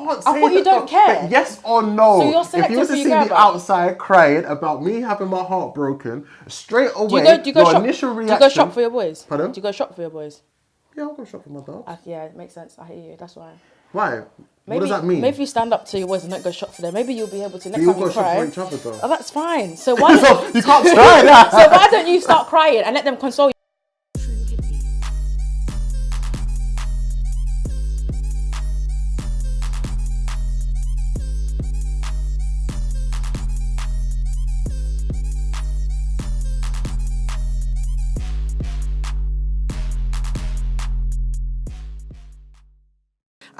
can't say I thought you don't care. Yes or no. So you're If selective you was to who you see care me about? outside crying about me having my heart broken, straight away, Do you go shop? initial reaction... Do you go shop for your boys? Pardon? Do you go shop for your boys? Yeah, I'll go shop for my dogs. Yeah, it makes sense. I hear you. That's why. Why? What does that mean? Maybe if you stand up to your boys and don't go shop for them, maybe you'll be able to, next We all time you go shop cry... for each other, though. Oh, that's fine. So why don't You can't try that. So why don't you start crying and let them console you?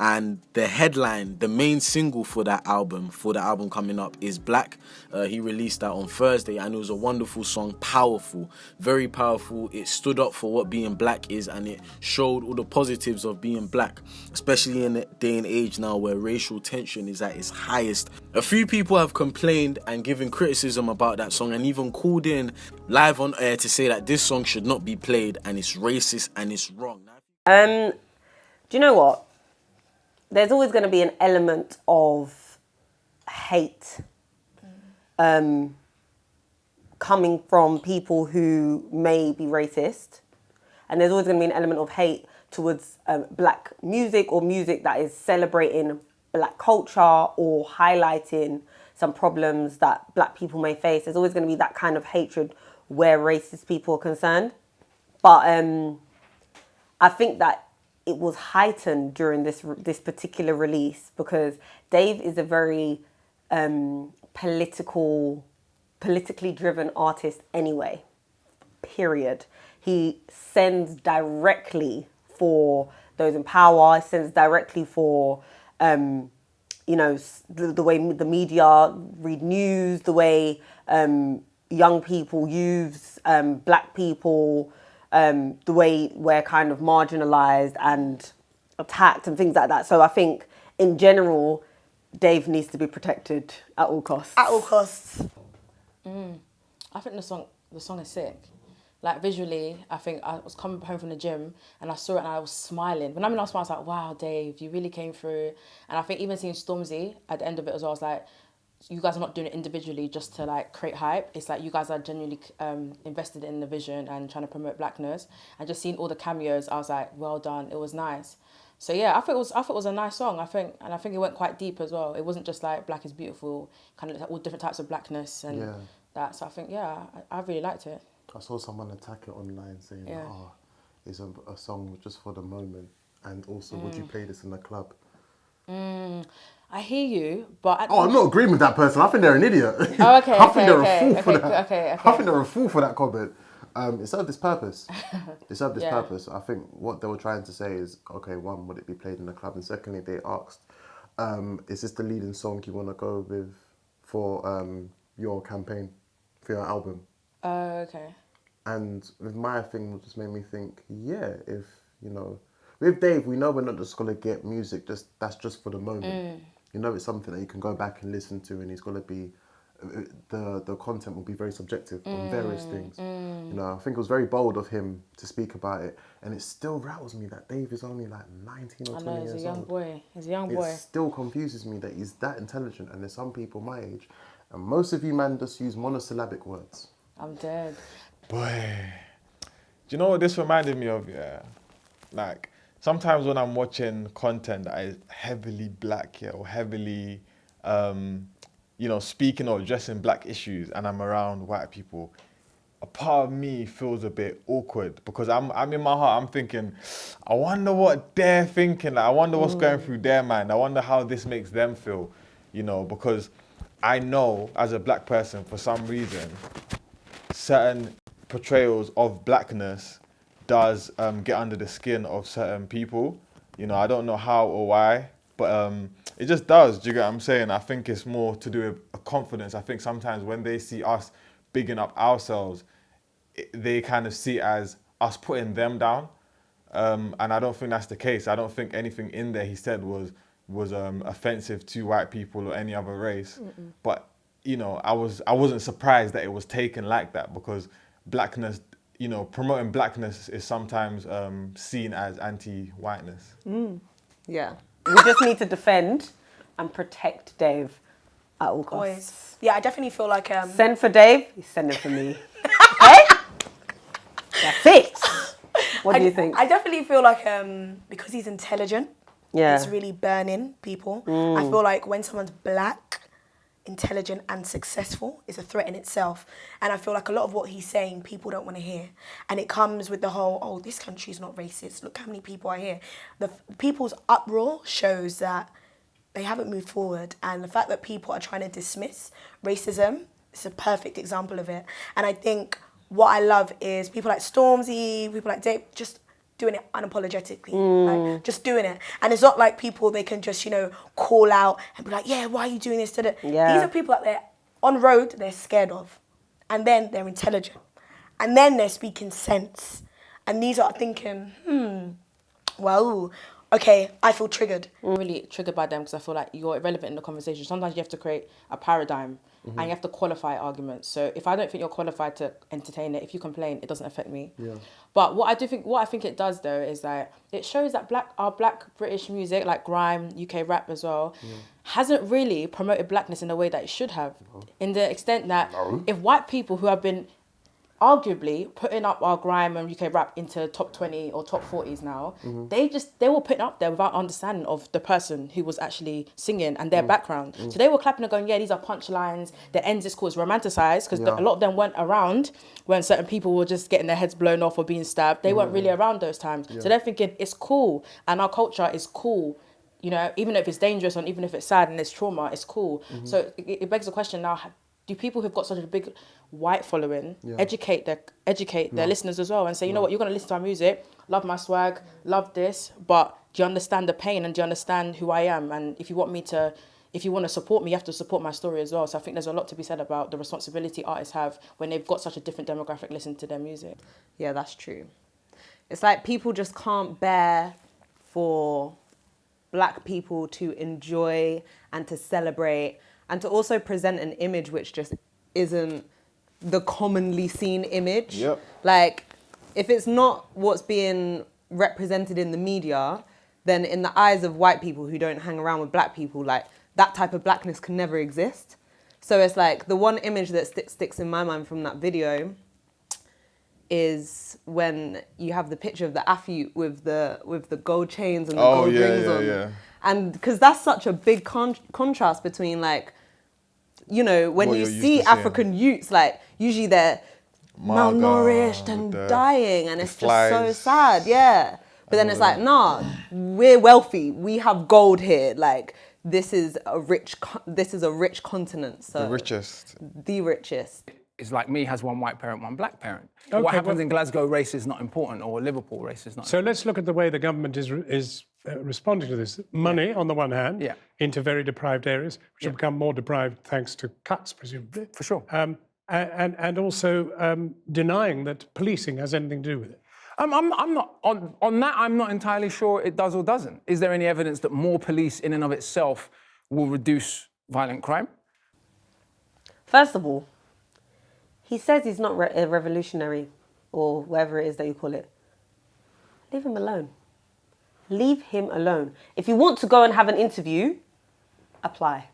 And the headline, the main single for the album coming up is Black. He released that on Thursday and it was a wonderful song, powerful, very powerful. It stood up for what being black is and it showed all the positives of being black, especially in the day and age now where racial tension is at its highest. A few people have complained and given criticism about that song and even called in live on air to say that this song should not be played and it's racist and it's wrong. Do you know what? There's always going to be an element of hate coming from people who may be racist. And there's always going to be an element of hate towards black music or music that is celebrating black culture or highlighting some problems that black people may face. There's always going to be that kind of hatred where racist people are concerned. But I think that it was heightened during this particular release because Dave is a very politically driven artist anyway, period. He sends directly for those in power, he sends directly for, the way the media read news, the way young people, youths, black people, the way we're kind of marginalised and attacked and things like that. So I think in general, Dave needs to be protected at all costs. At all costs. I think the song is sick. Like visually, I think I was coming home from the gym and I saw it and I was smiling. When I was smiling, I was like, wow, Dave, you really came through. And I think even seeing Stormzy at the end of it as well, I was like, you guys are not doing it individually just to like create hype. It's like you guys are genuinely invested in the vision and trying to promote blackness. And just seeing all the cameos, I was like, well done. It was nice. So yeah, I thought it was a nice song. I think it went quite deep as well. It wasn't just like black is beautiful, kind of all different types of blackness and that. So I think I really liked it. I saw someone attack it online saying, it's a song just for the moment, and also would you play this in the club? I hear you, but... I'm not agreeing with that person. I think they're an idiot. Oh, okay, I think they're a fool for that. Okay. I think they're a fool for that comment. It served its purpose. Purpose. I think what they were trying to say is, okay, one, would it be played in the club? And secondly, they asked, is this the leading song you want to go with for your campaign, for your album? Oh, okay. And with my thing, just made me think, if, with Dave, we know we're not just going to get music, that's just for the moment. It's something that you can go back and listen to, and he's going to be, the content will be very subjective on various things. I think it was very bold of him to speak about it, and it still rattles me that Dave is only like 19 or 20 years old. I know, he's a young boy. It still confuses me that he's that intelligent, and there's some people my age, and most of you man just use monosyllabic words. I'm dead. Boy, do you know what this reminded me of? Yeah, like sometimes when I'm watching content that is heavily black, or heavily, speaking or addressing black issues, and I'm around white people, a part of me feels a bit awkward because I'm in my heart, I'm thinking, I wonder what they're thinking. Like, I wonder what's going through their mind. I wonder how this makes them feel, because I know as a black person, for some reason, certain portrayals of blackness does get under the skin of certain people. I don't know how or why, but it just does. Do you get what I'm saying? I think it's more to do with confidence. I think sometimes when they see us bigging up ourselves, they kind of see it as us putting them down. And I don't think that's the case. I don't think anything in there he said was offensive to white people or any other race. But I wasn't surprised that it was taken like that, because blackness, promoting blackness is sometimes seen as anti-whiteness. Yeah. We just need to defend and protect Dave at all costs. Always. Yeah, I definitely feel like Send for Dave, he's sending for me. Okay? That's it. What do you think? I definitely feel like because he's intelligent, Yeah. it's really burning people. I feel like when someone's black, intelligent and successful is a threat in itself. And I feel like a lot of what he's saying, people don't want to hear. And it comes with the whole, oh, this country's not racist. Look how many people are here. The people's uproar shows that they haven't moved forward. And the fact that people are trying to dismiss racism is a perfect example of it. And I think what I love is people like Stormzy, people like Dave, just doing it unapologetically, like just doing it. And it's not like people they can just, call out and be like, yeah, why are you doing this? Yeah. These are people that they're on road, they're scared of. And then they're intelligent. And then they're speaking sense. And these are thinking, well, okay, I feel triggered. I'm really triggered by them because I feel like you're irrelevant in the conversation. Sometimes you have to create a paradigm and you have to qualify arguments. So if I don't think you're qualified to entertain it, if you complain, it doesn't affect me. Yeah. But what I think it does though is that it shows that our black British music, like grime, UK rap as well, hasn't really promoted blackness in the way that it should have. In the extent that if white people who have been arguably putting up our grime and UK rap into top 20 or top 40s now, they were putting up there without understanding of the person who was actually singing and their background. So they were clapping and going, yeah, these are punchlines. The ends is called romanticized because a lot of them weren't around when certain people were just getting their heads blown off or being stabbed. They weren't really around those times. So they're thinking it's cool and our culture is cool. Even if it's dangerous and even if it's sad and it's trauma, it's cool. So it begs the question now, do people who've got such a big white following educate their listeners as well and say, you know what, you're going to listen to our music, love my swag, love this, but do you understand the pain and do you understand who I am? And if you want to support me, you have to support my story as well. So I think there's a lot to be said about the responsibility artists have when they've got such a different demographic listen to their music. Yeah, that's true. It's like people just can't bear for black people to enjoy and to celebrate and to also present an image which just isn't the commonly seen image. Yep. Like, if it's not what's being represented in the media, then in the eyes of white people who don't hang around with black people, like, that type of blackness can never exist. So it's like, the one image that sticks in my mind from that video is when you have the picture of the Afute with the gold chains and the gold rings on. Yeah. And because that's such a big contrast between, like, when What you you're used see to seeing. African youths, like, usually they're malnourished and dying, and it's just so sad, yeah. But then it's like, nah, we're wealthy. We have gold here. Like, this is a rich continent. So The richest. The richest. It's like me has one white parent, one black parent. What happens in Glasgow, race is not important, or Liverpool, race is not So important. let's look at the way the government is responding to this. Money, on the one hand, into very deprived areas, which have become more deprived thanks to cuts, presumably. For sure. And also denying that policing has anything to do with it. I'm not, on that, I'm not entirely sure it does or doesn't. Is there any evidence that more police in and of itself will reduce violent crime? First of all, he says he's not a revolutionary or whatever it is that you call it. Leave him alone. Leave him alone. If you want to go and have an interview, apply.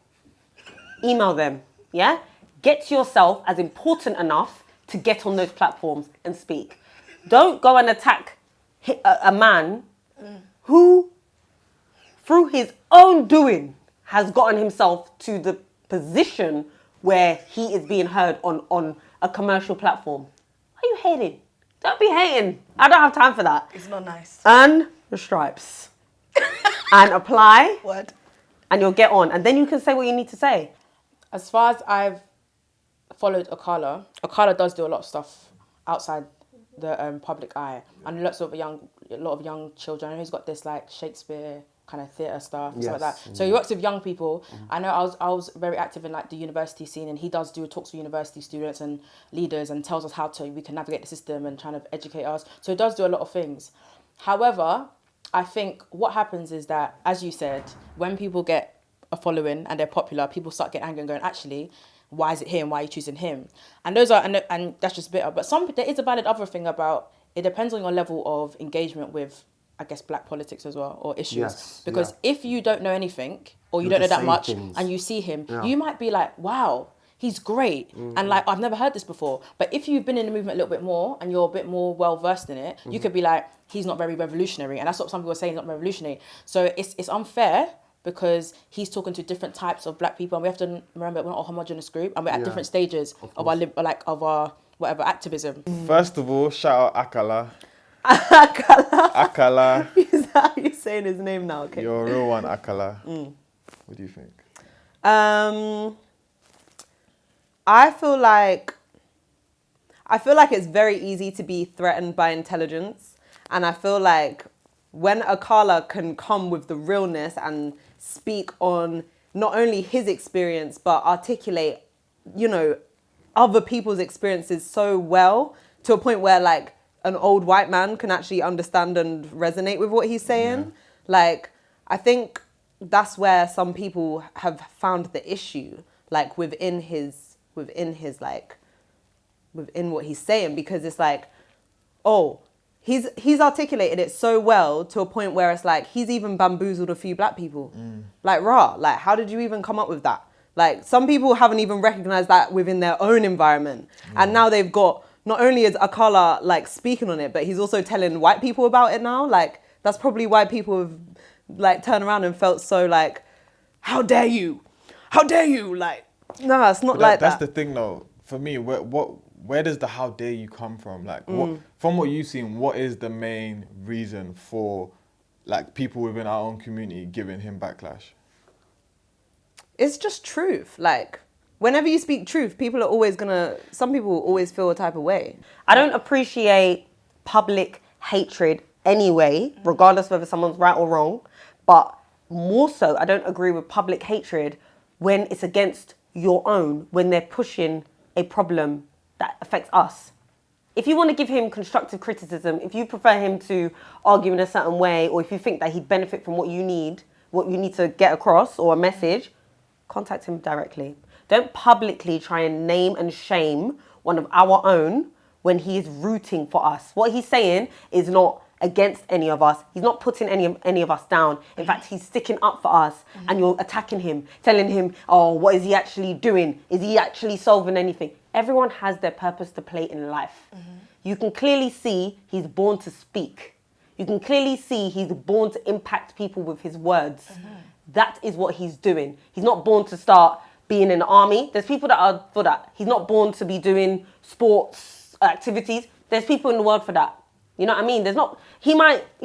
Email them, yeah? Get yourself as important enough to get on those platforms and speak. Don't go and attack a man who, through his own doing, has gotten himself to the position where he is being heard on a commercial platform. Why are you hating? Don't be hating. I don't have time for that. It's not nice. Earn your stripes. And apply. Word. And you'll get on. And then you can say what you need to say. As far as I've followed Akala does do a lot of stuff outside the public eye, and a lot of young children. He's got this like Shakespeare kind of theatre stuff, stuff like that. So he works with young people. I know I was very active in like the university scene, and he does do talks with university students and leaders and tells us how we can navigate the system and trying to educate us. So he does do a lot of things. However, I think what happens is that, as you said, when people get a following and they're popular, people start getting angry and going, actually, why is it him? Why are you choosing him? And those are, and that's just bitter. But there is a valid other thing about, it depends on your level of engagement with I guess, black politics as well, or issues. Yes, Because if you don't know anything, or you You'll don't know just that say much, things. and you see him, Yeah. you might be like, wow, he's great. And like, I've never heard this before. But if you've been in the movement a little bit more, and you're a bit more well-versed in it, you could be like, he's not very revolutionary. And that's what some people are saying, he's not revolutionary. So it's unfair, because he's talking to different types of black people, and we have to remember we're not a homogenous group, and we're at different stages of our whatever activism. First of all, shout out Akala. Akala. Akala, Is that how you're saying his name now? Okay. you're a real one, Akala. What do you think? I feel like it's very easy to be threatened by intelligence, and I feel like when Akala can come with the realness and speak on not only his experience but articulate, you know, other people's experiences so well, to a point where like an old white man can actually understand and resonate with what he's saying. Like, I think that's where some people have found the issue, like within what he's saying, because it's like, oh, he's articulated it so well to a point where it's like he's even bamboozled a few black people. Like, like, how did you even come up with that? Like, some people haven't even recognized that within their own environment. And now they've got, not only is Akala like speaking on it, but he's also telling white people about it now. Like, that's probably why people have like turned around and felt so like, how dare you? How dare you? Like, no, it's not like That's that. the thing though. For me, where does the how dare you come from? Like, from what you've seen, what is the main reason for like people within our own community giving him backlash? It's just truth. Like, whenever you speak truth, some people will always feel a type of way. I don't appreciate public hatred anyway, regardless whether someone's right or wrong. But more so, I don't agree with public hatred when it's against your own, when they're pushing a problem that affects us. If you want to give him constructive criticism, if you prefer him to argue in a certain way, or if you think that he'd benefit from what you need to get across, or a message, contact him directly. Don't publicly try and name and shame one of our own when he is rooting for us. What he's saying is not against any of us. He's not putting any of us down. In fact, he's sticking up for us, and you're attacking him, telling him, oh, what is he actually doing? Is he actually solving anything? Everyone has their purpose to play in life. You can clearly see he's born to speak. You can clearly see he's born to impact people with his words. That is what he's doing. He's not born to start being in the army. There's people that are for that. He's not born to be doing sports activities. There's people in the world for that. You know what I mean? He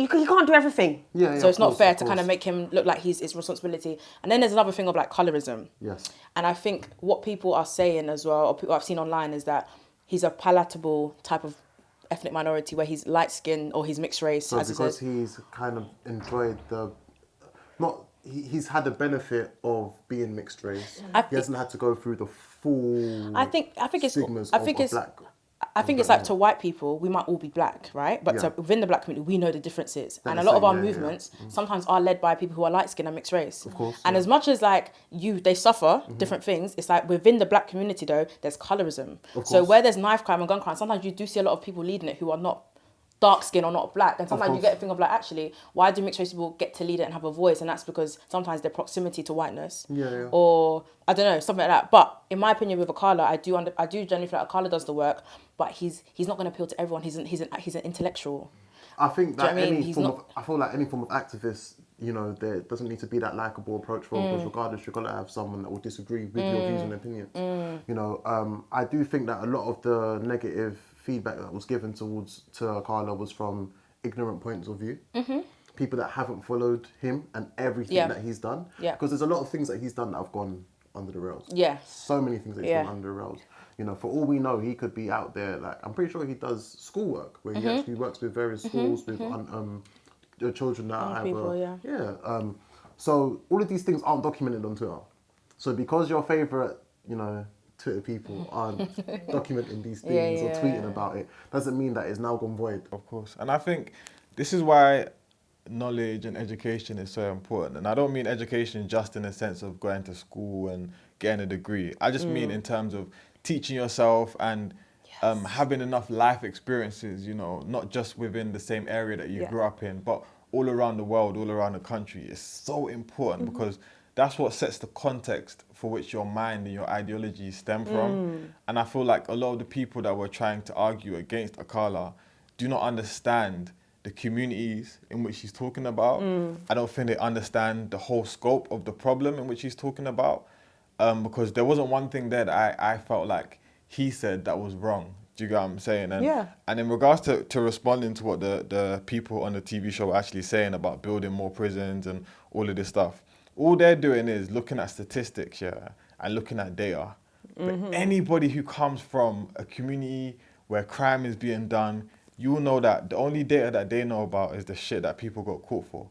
can't do everything. So it's not fair to kind of make him look like it's responsibility. And then there's another thing of like colorism. Yes. And I think what people are saying as well, or people I've seen online, is that he's a palatable type of ethnic minority where he's light skinned or he's mixed race. So as because he's kind of enjoyed he's had the benefit of being mixed race. He hasn't had to go through the full I think it's like to white people, we might all be black, right? But within the black community, we know the differences. And a lot of our movements sometimes are led by people who are light skinned and mixed race. Of course. And as much as like they suffer different things, it's like within the black community though, there's colorism. So where there's knife crime and gun crime, sometimes you do see a lot of people leading it who are not dark skin or not black, and sometimes you get a thing of like, actually, why do mixed race people get to lead it and have a voice? And that's because sometimes their proximity to whiteness, or I don't know, something like that. But in my opinion, with Akala, I do generally feel like Akala does the work, but he's not going to appeal to everyone. He's an intellectual. I think that I feel like any form of activist, you know, there doesn't need to be that likable approach because regardless, you're gonna have someone that will disagree with your views and opinions. You know, I do think that a lot of the negative feedback that was given to Akala was from ignorant points of view. People that haven't followed him and everything that he's done. Because there's a lot of things that he's done that have gone under the rails. So many things that he's gone under the rails. You know, for all we know, he could be out there. Like, I'm pretty sure he does schoolwork where he actually works with various schools with the children that have so all of these things aren't documented on Twitter. So because your favorite, you know, Twitter people aren't documenting these things or tweeting about it, doesn't mean that it's now gone void. Of course. And I think this is why knowledge and education is so important. And I don't mean education just in the sense of going to school and getting a degree. I just mean in terms of teaching yourself and having enough life experiences, you know, not just within the same area that you grew up in, but all around the world, all around the country is so important because that's what sets the context for which your mind and your ideology stem from. And I feel like a lot of the people that were trying to argue against Akala do not understand the communities in which he's talking about. I don't think they understand the whole scope of the problem in which he's talking about, because there wasn't one thing there that I felt like he said that was wrong. Do you get what I'm saying? And in regards to responding to what the people on the TV show were actually saying about building more prisons and all of this stuff, all they're doing is looking at statistics, and looking at data. But anybody who comes from a community where crime is being done, you will know that the only data that they know about is the shit that people got caught for.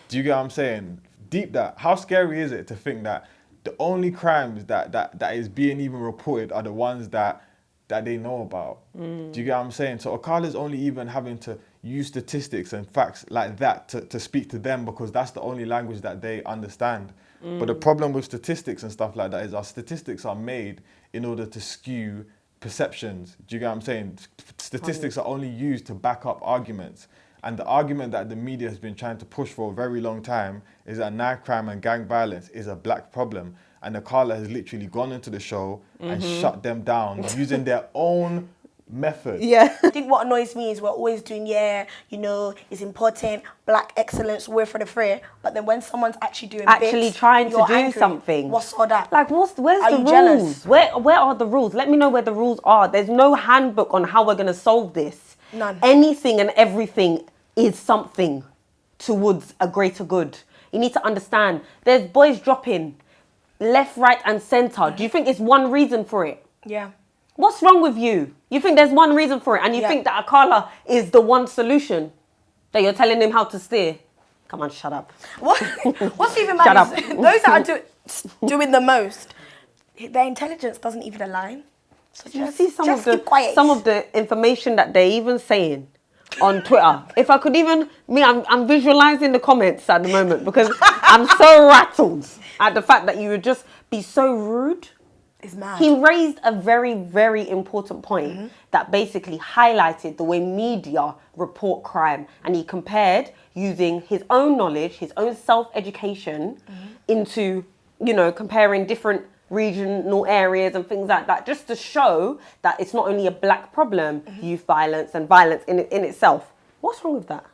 Do you get what I'm saying? Deep that, how scary is it to think that the only crimes that is being even reported are the ones that they know about? Do you get what I'm saying? So Akala's only even having to use statistics and facts like that to speak to them because that's the only language that they understand. But the problem with statistics and stuff like that is our statistics are made in order to skew perceptions. Do you get what I'm saying? Statistics are only used to back up arguments. And the argument that the media has been trying to push for a very long time is that knife crime and gang violence is a black problem. And Akala has literally gone into the show and shut them down using their own method. Yeah. I think what annoys me is we're always doing, it's important, black excellence, we're for the free. But then when someone's actually doing bits, trying to you're do angry. something. What's all that? Like, where's the rules? Jealous? Where are the rules? Let me know where the rules are. There's no handbook on how we're going to solve this. None. Anything and everything is something towards a greater good. You need to understand. There's boys dropping left, right, and centre. Do you think it's one reason for it? Yeah. What's wrong with you? You think there's one reason for it, and you think that Akala is the one solution that you're telling him how to steer? Come on, shut up. What's even mad is those that are doing the most, their intelligence doesn't even align. So you see some of the information that they're even saying on Twitter. If I could even, I'm visualizing the comments at the moment because I'm so rattled at the fact that you would just be so rude. It's mad. He raised a very, very important point that basically highlighted the way media report crime, and he compared using his own knowledge, his own self-education into, comparing different regional areas and things like that, just to show that it's not only a black problem, youth violence and violence in itself. What's wrong with that?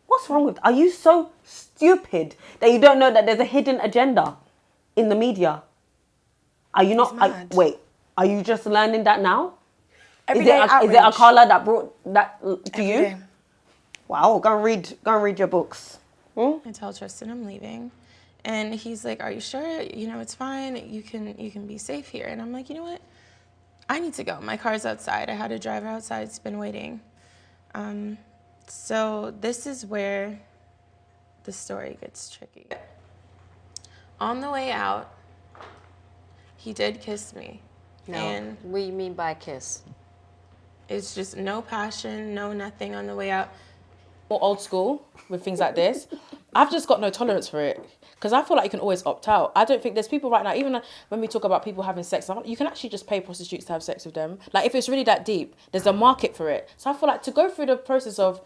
What's wrong with? Are you so stupid that you don't know that there's a hidden agenda in the media? Are you not? Wait, are you just learning that now? Is it Akala that brought that to you? Day. Wow, go and read your books. I tell Tristan I'm leaving, and he's like, "Are you sure? It's fine. You can be safe here." And I'm like, "You know what? I need to go. My car's outside. I had a driver outside. It's been waiting." So this is where the story gets tricky. On the way out, he did kiss me. No. And what do you mean by kiss? It's just no passion, no nothing on the way out. More old school with things like this. I've just got no tolerance for it because I feel like you can always opt out. I don't think there's people right now, even when we talk about people having sex, you can actually just pay prostitutes to have sex with them. Like if it's really that deep, there's a market for it. So I feel like to go through the process of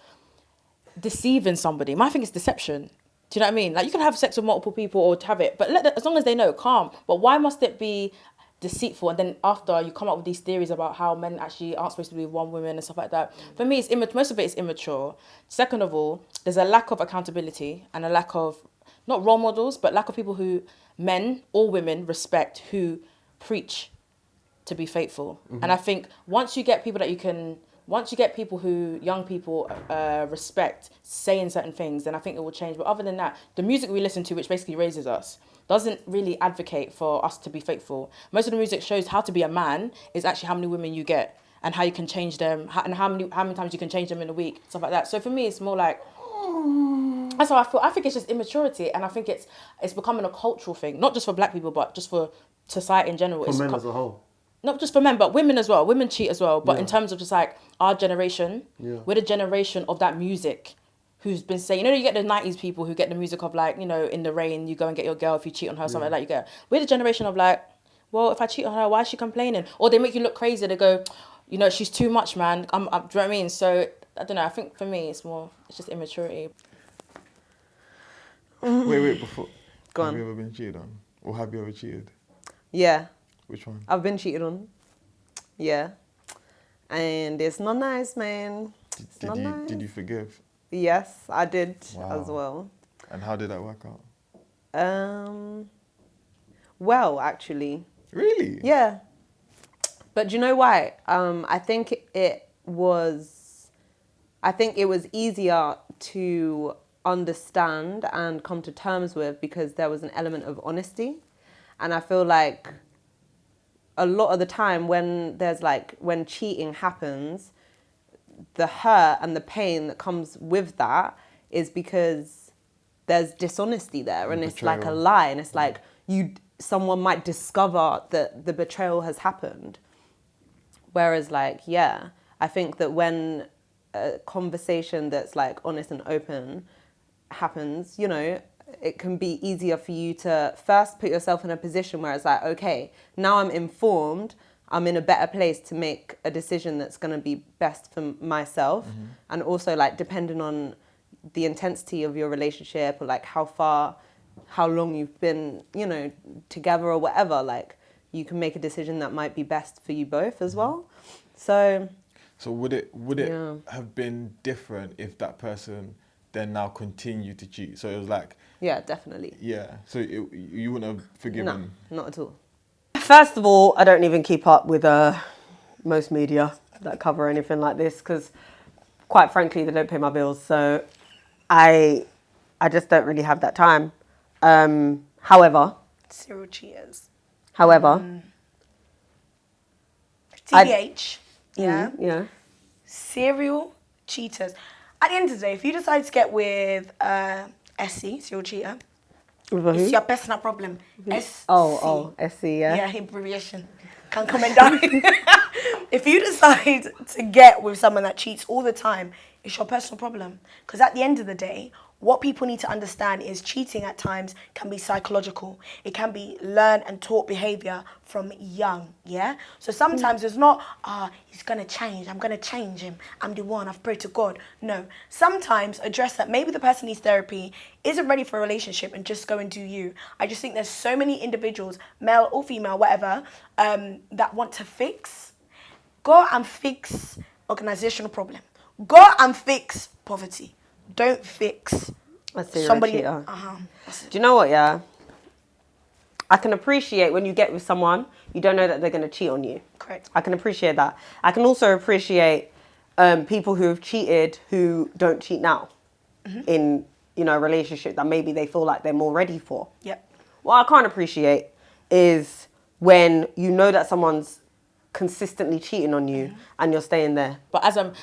deceiving somebody, my thing is deception. Do you know what I mean? Like you can have sex with multiple people or have it, but as long as they know, calm. But why must it be deceitful? And then after you come up with these theories about how men actually aren't supposed to be with one woman and stuff like that. For me, most of it is immature. Second of all, there's a lack of accountability and a lack of, not role models, but lack of people who men or women respect who preach to be faithful. And I think once you get people who, young people respect saying certain things, then I think it will change. But other than that, the music we listen to, which basically raises us, doesn't really advocate for us to be faithful. Most of the music shows how to be a man is actually how many women you get and how you can change them and how many times you can change them in a week, stuff like that. So for me, it's more like, that's how I feel. I think it's just immaturity, and I think it's becoming a cultural thing, not just for black people, but just for society in general. For men as a whole. Not just for men, but women as well. Women cheat as well. But in terms of just like our generation, we're the generation of that music who's been saying, you get the 90s people who get the music of like, in the rain, you go and get your girl if you cheat on her, something like that. We're the generation of like, well, if I cheat on her, why is she complaining? Or they make you look crazy. They go, she's too much, man. Do you know what I mean? So, I don't know. I think for me, it's just immaturity. Wait, before. Go Have on. you ever been cheated on? Or have you ever cheated? Yeah, Which one? I've been cheated on. Yeah. And it's not nice, man. It's not nice. Did you forgive? Yes, I did as Wow. well. And how did that work out? Well, actually. Really? Yeah. But do you know why? I think it was easier to understand and come to terms with because there was an element of honesty. And I feel like a lot of the time when cheating happens, the hurt and the pain that comes with that is because there's dishonesty there and it's like a lie and it's like someone might discover that the betrayal has happened. Whereas I think that when a conversation that's like honest and open happens, it can be easier for you to first put yourself in a position where it's like, okay, now I'm informed, I'm in a better place to make a decision that's going to be best for myself. Mm-hmm. And also depending on the intensity of your relationship or how long you've been, together or whatever, you can make a decision that might be best for you both as well. So would it have been different if that person then now continued to cheat? So it was like... Yeah, definitely. Yeah. So you wouldn't have forgiven? No, not at all. First of all, I don't even keep up with most media that cover anything like this because, quite frankly, they don't pay my bills. So I just don't really have that time. However... Serial cheaters. However... TBH. Yeah. Yeah. Serial cheaters. At the end of the day, if you decide to get with SC, serial cheater, it's your personal problem. SC. Oh, SC, yeah. Yeah, abbreviation. Can't comment down. If you decide to get with someone that cheats all the time, it's your personal problem. Because at the end of the day, what people need to understand is cheating at times can be psychological. It can be learned and taught behavior from young, yeah? So sometimes it's not, he's going to change. I'm going to change him. I'm the one. I've prayed to God. No. Sometimes address that maybe the person needs therapy, isn't ready for a relationship, and just go and do you. I just think there's so many individuals, male or female, whatever, that want to fix. Go and fix organizational problem. Go and fix poverty. Don't fix somebody. Do you know what, yeah? I can appreciate when you get with someone, you don't know that they're going to cheat on you. Correct. I can appreciate that. I can also appreciate people who have cheated who don't cheat now in, a relationship that maybe they feel like they're more ready for. Yep. What I can't appreciate is when you know that someone's consistently cheating on you and you're staying there. But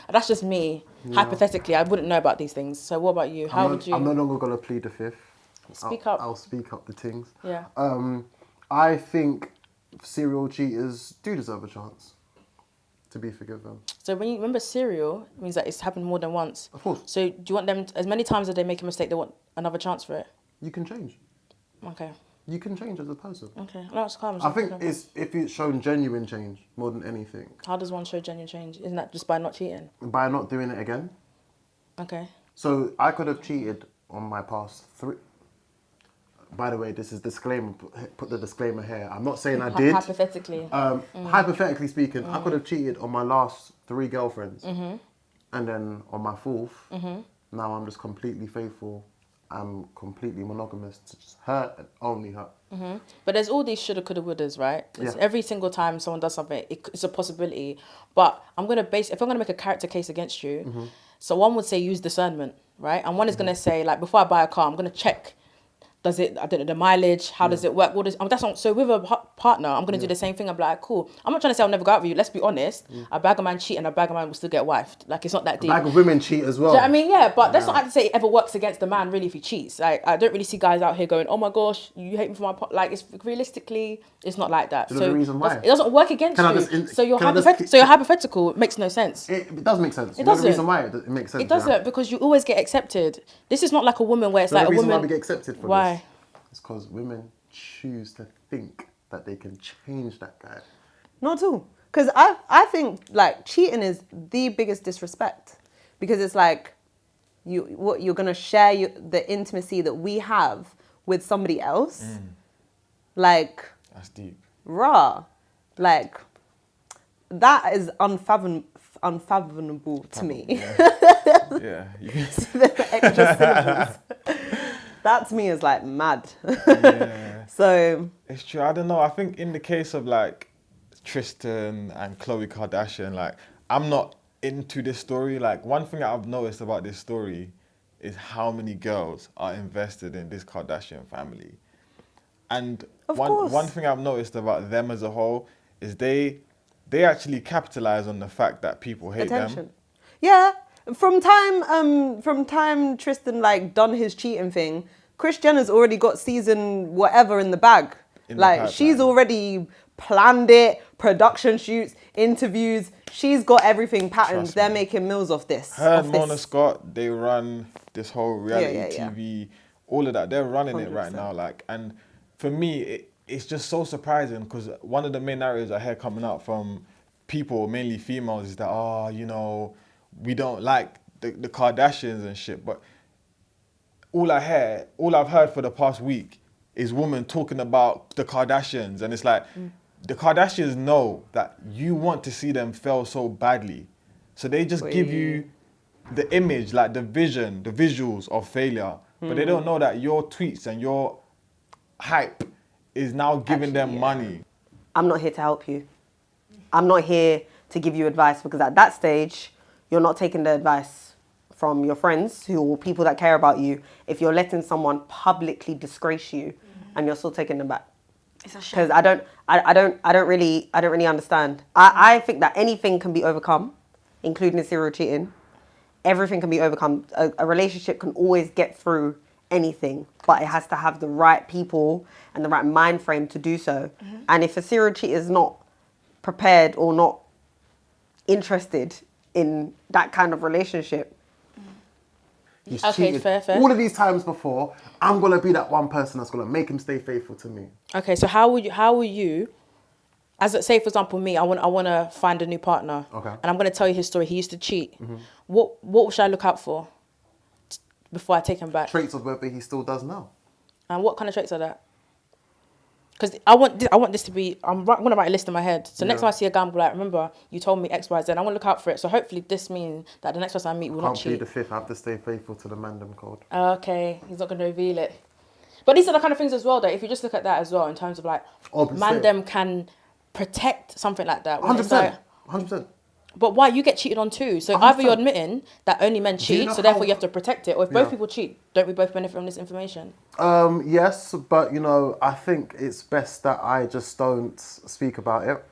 that's just me. Yeah. Hypothetically, I wouldn't know about these things. So what about you? How would you? I'm no longer going to plead the fifth. Speak up. I'll speak up the things. Yeah. I think serial cheaters do deserve a chance to be forgiven. So when you remember serial, it means that it's happened more than once. Of course. So do you want them, as many times as they make a mistake, they want another chance for it? You can change. Okay. You can change as a person. Okay. No, it's calm. I think it's if it's shown genuine change more than anything. How does one show genuine change? Isn't that just by not cheating? By not doing it again. Okay. So I could have cheated on my past 3. By the way, this is disclaimer. Put the disclaimer here. I'm not saying I did. Hypothetically. Hypothetically speaking, I could have cheated on my last 3 girlfriends, and then on my 4th, now I'm just completely faithful. I'm completely monogamous to just her and only her. But there's all these shoulda, coulda, wouldas, right? Yeah. Every single time someone does something, it's a possibility. But if I'm gonna make a character case against you, so one would say use discernment, right? And one is gonna say, before I buy a car, I'm gonna check. Does it, I don't know, the mileage, how does it work? So with a partner, I'm going to do the same thing. I'm like, cool. I'm not trying to say I'll never go out with you. Let's be honest. A bag of man cheat and a bag of man will still get wifed. It's not that deep. A bag of women cheat as well. Do you know what I mean? Yeah, but that's not to say it ever works against the man, really, if he cheats. I don't really see guys out here going, oh my gosh, you hate me for my partner. It's realistically, it's not like that. So the reason why? It doesn't work against you. So your hypothetical makes no sense. It does make sense. It doesn't. The reason why it makes sense. It doesn't, because you always get accepted. This is not like a woman where it's the a reason woman. why we get accepted for why? This. It's because women choose to think that they can change that guy. Not at all. Because I think cheating is the biggest disrespect. Because it's you're gonna share the intimacy that we have with somebody else. Like, That's deep. raw, like that is unfathomable to me. Yeah. The extra syllables. That to me is like mad. Yeah. So It's true. I don't know. I think in the case of like Tristan and Khloe Kardashian, like I'm not into this story. Like one thing I've noticed about this story is how many girls are invested in this Kardashian family. And Of course. one thing I've noticed about them as a whole is they actually capitalize on the fact that people hate attention. them. Yeah. From time Tristan like done his cheating thing, Kris Jenner's already got season whatever in the bag. In the Like she's pipeline. already planned it, production shoots, interviews. She's got everything patterned. Trust They're me. making meals of this. Her of and this. Mona Scott, they run this whole reality yeah. TV, all of that. They're running it right 100%. now. Like, and for me, it's just so surprising because one of the main narratives I hear coming out from people, mainly females, is that we don't like the Kardashians and shit. But all I've heard for the past week is women talking about the Kardashians, and it's like the Kardashians know that you want to see them fail so badly, so they just give you the image, like the vision, the visuals of failure, but they don't know that your tweets and your hype is now giving them money. I'm not here to help you. I'm not here to give you advice because at that stage, you're not taking the advice from your friends or people that care about you if you're letting someone publicly disgrace you and you're still taking them back. It's a shame. Because I don't really understand. I think that anything can be overcome, including serial cheating. Everything can be overcome. A relationship can always get through anything, but it has to have the right people and the right mind frame to do so. And if a serial cheater is not prepared or not interested in that kind of relationship, He's Okay, cheated fair. all of these times before. I'm gonna be that one person that's gonna make him stay faithful to me. Okay, so how will you, as say for example me, I want to find a new partner. Okay. And I'm going to tell you his story. He used to cheat. What should I look out for before I take him back? Traits of whether he still does now. And what kind of traits are that? Because I want this to be. I'm going to write a list in my head. So next time I see a guy, I'm like, remember you told me X, Y, Z. I want to look out for it. So hopefully this means that the next person I meet will not Can't plead cheat. the fifth. I have to stay faithful to the Mandem code. Okay, he's not going to reveal it. But these are the kind of things as well, though. If you just look at that as well, in terms of like, Mandem can protect something like that. 100%. 100%. But why? You get cheated on too. So either you're admitting that only men you cheat, know so therefore how- you have to protect it, or if both people cheat, don't we both benefit from this information? Yes, but I think it's best that I just don't speak about it.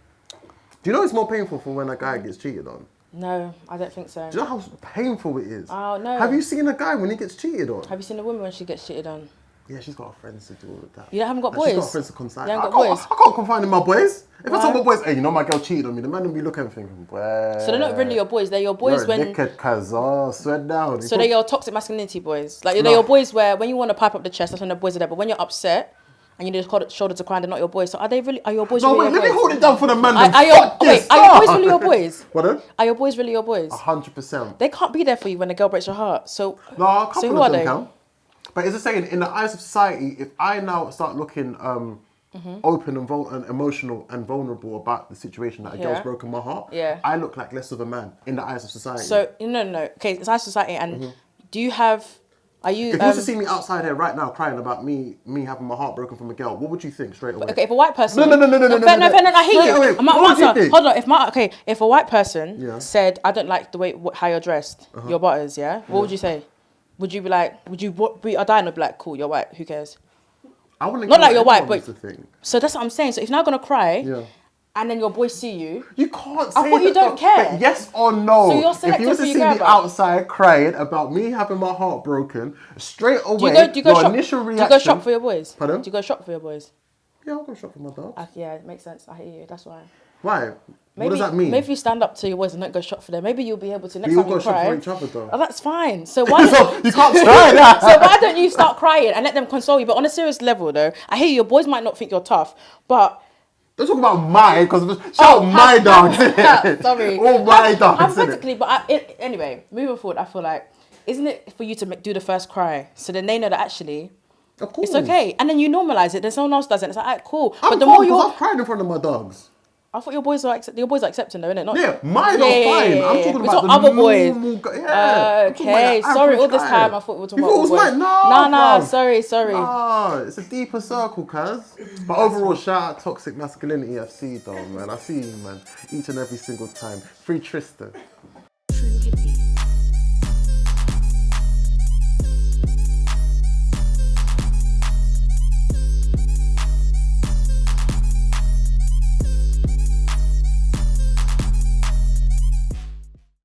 Do you know it's more painful for when a guy gets cheated on? No, I don't think so. Do you know how painful it is? Oh, no. Have you seen a guy when he gets cheated on? Have you seen a woman when she gets cheated on? Yeah, she's got her friends to do all of that. You haven't got And she's got boys? her friends to consign. You haven't I got can't- boys? I can't confide in my boys. If I Why? tell my boys, hey, my girl cheated on me, the man will be looking and thinking, well. So they're not really your boys. They're your boys you're when. naked, cuz, sweat down. So they're your toxic masculinity boys. Like No. they're your boys where when you want to pipe up the chest, that's when the boys are there. But when you're upset and you need a shoulder to cry, they're not your boys. So are your boys No, really wait, your let me boys? hold it down for the man. Are your boys really your boys? What then? Are your boys really your boys? 100%. They can't be there for you when a girl breaks your heart. So No, a couple so who of are them they? can. But it's just saying, in the eyes of society, if I now start looking open and emotional and vulnerable about the situation that a girl's broken my heart, I look like less of a man in the eyes of society. So no. Okay, it's our society, and do you have? Are you? If you was to see me outside here right now crying about me having my heart broken from a girl, what would you think straight away? Okay, if a white person. No. I hear Straight away, you. what would you think? Hold on. If a white person said, "I don't like the way how you're dressed, your butters," what would you say? Would you be like? Would you be a dino? Be like, cool, you're white. Who cares? I wouldn't. Not like you're white, but the thing. So that's what I'm saying. So if you're not gonna cry, and then your boys see you, you can't. I thought you don't care. But yes or no? So you're if selective you was to who you see care me about. outside crying about me having my heart broken, straight away, do you go your shop? initial Do reaction. you go shop for your boys? Pardon? Do you go shop for your boys? Yeah, I'll go shop for my dog. Yeah, it makes sense. I hear you. That's why. Why? Maybe, what does that mean? Maybe if you stand up to your boys and don't go shop for them, maybe you'll be able to next We all time you go shop cry. for each other, though. Oh, that's fine. So why? So you can't try that. So why don't you start crying and let them console you? But on a serious level, though, I hear you, your boys might not think you're tough, but don't talk about my, because shout my dog. Sorry. All my dogs. Hypothetically, but anyway, moving forward, I feel like isn't it for you to do the first cry? So then they know that actually, Of course. it's okay. And then you normalize it. Then someone else does it. It's like, alright, cool. I'm But the cool, more 'cause you're... I've cried in front of my dogs. I thought your boys are accepting though, innit? Not Yeah, mine are fine. I'm talking We're about the other boys. normal guy. Yeah. I'm talking about Okay, the sorry, all average this guy. time I thought we were talking You about thought it was boys. mine? No, Nah, bruv. sorry. Nah, it's a deeper circle, cuz. But overall, shout out Toxic Masculinity FC though, man. I see you, man. Each and every single time. Free Tristan.